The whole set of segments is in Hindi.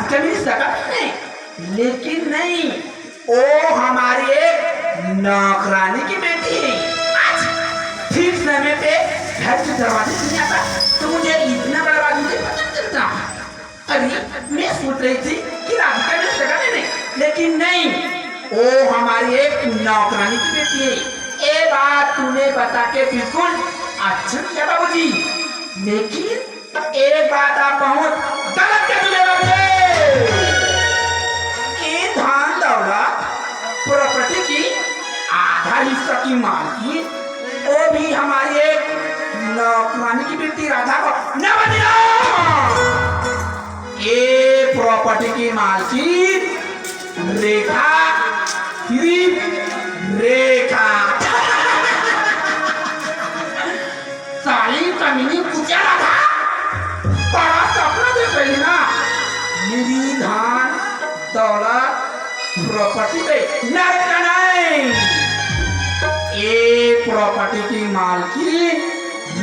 राधिका मेरी सकत नहीं, लेकिन नहीं, वो हमारी एक नौकरानी की बेटी है। ठीक समय पे घर के दरवाजे से नहीं आता तो मुझे इतना बड़ा बात मुझे पता नहीं चलता। अरे मैं सोच रही थी कि राधिका मेरी सकत नहीं, लेकिन नहीं, वो हमारी एक नौकरानी की बेटी है। ये बात तूने बता के बिल्कुल अच्छा किया बाबूजी, लेकिन एक बात आप बहुत गलत कर दिए बाबूजी। ये धन दौलत प्रॉपर्टी की आधा हिस्सा की मालकी वो भी हमारी एक नौकरानी की बेटी राधा को न बनिया। ये प्रॉपर्टी की मालकी रेखा, सिर्फ रेखा। साली कमीनी पूछा था, बड़ा सपना देख रही ना, मेरी धन दौलत प्रॉपर्टी पे नरक नहीं। ये प्रॉपर्टी की मालकी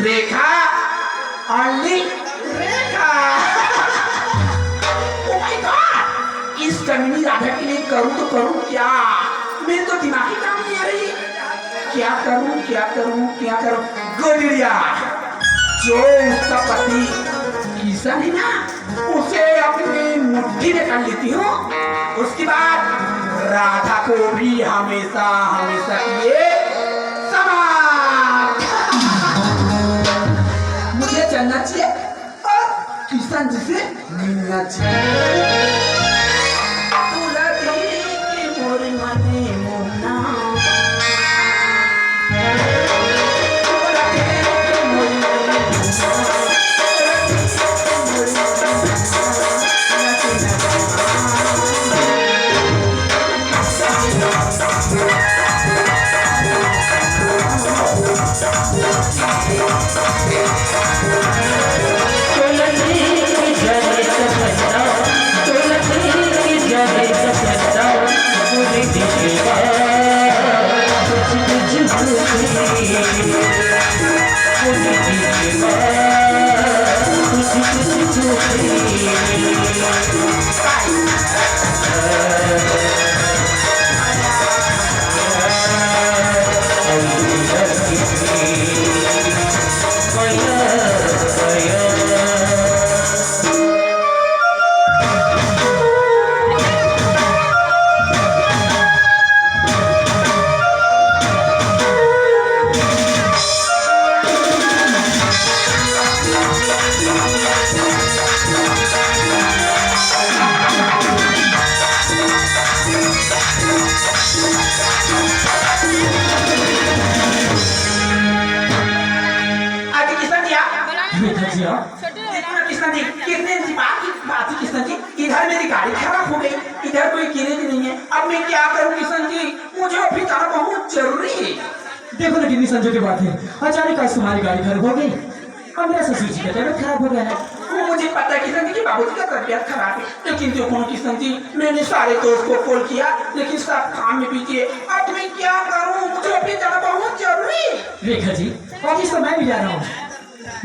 Rekha, only Rekha. Oh my God, इस कमीनी राधा के लिए करूं तो करूं क्या? मेरे तो दिमाग ही काम नहीं आ रही, क्या करूं क्या करूं क्या करूं। गोलिया जो उसका पति किसान है ना, उसे अपनी मुट्ठी में कर लेती हूँ, उसके बाद राधा को भी हमेशा हमेशा ये समान मुझे चलना चाहिए और किसान जी से मिलना चाहिए। इधर मेरी गाड़ी खराब हो गई, इधर कोई किले भी नहीं है, अब मैं क्या करूं किशन जी? मुझे अभी जाना बहुत जरूरी है। देखो ना कितनी संजोग की बात है, अचानक आज तुम्हारी गाड़ी खराब हो गई और मेरा ससुर जी का तबीयत खराब हो गया है। वो मुझे पता है किशन जी कि बाबूजी का तबीयत खराब है, लेकिन देखो किशन जी, मैंने सारे दोस्त को कॉल किया लेकिन सब काम में बिजी है। अब मैं क्या करूं? मुझे अभी जाना बहुत जरूरी है। रेखा जी, ऑफिस तो मैं भी जा रहा हूँ,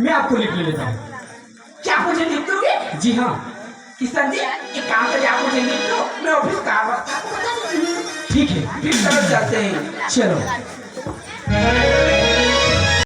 मैं आपको लिख ले लेता हूँ। क्या मुझे लिख दोगे? जी हाँ किशन जी, एक काम करिए, आप मुझे लिख दो, मैं ऑफिस का वक्त आपको बता दूंगी। ठीक है, फिर चलते हैं। चलो।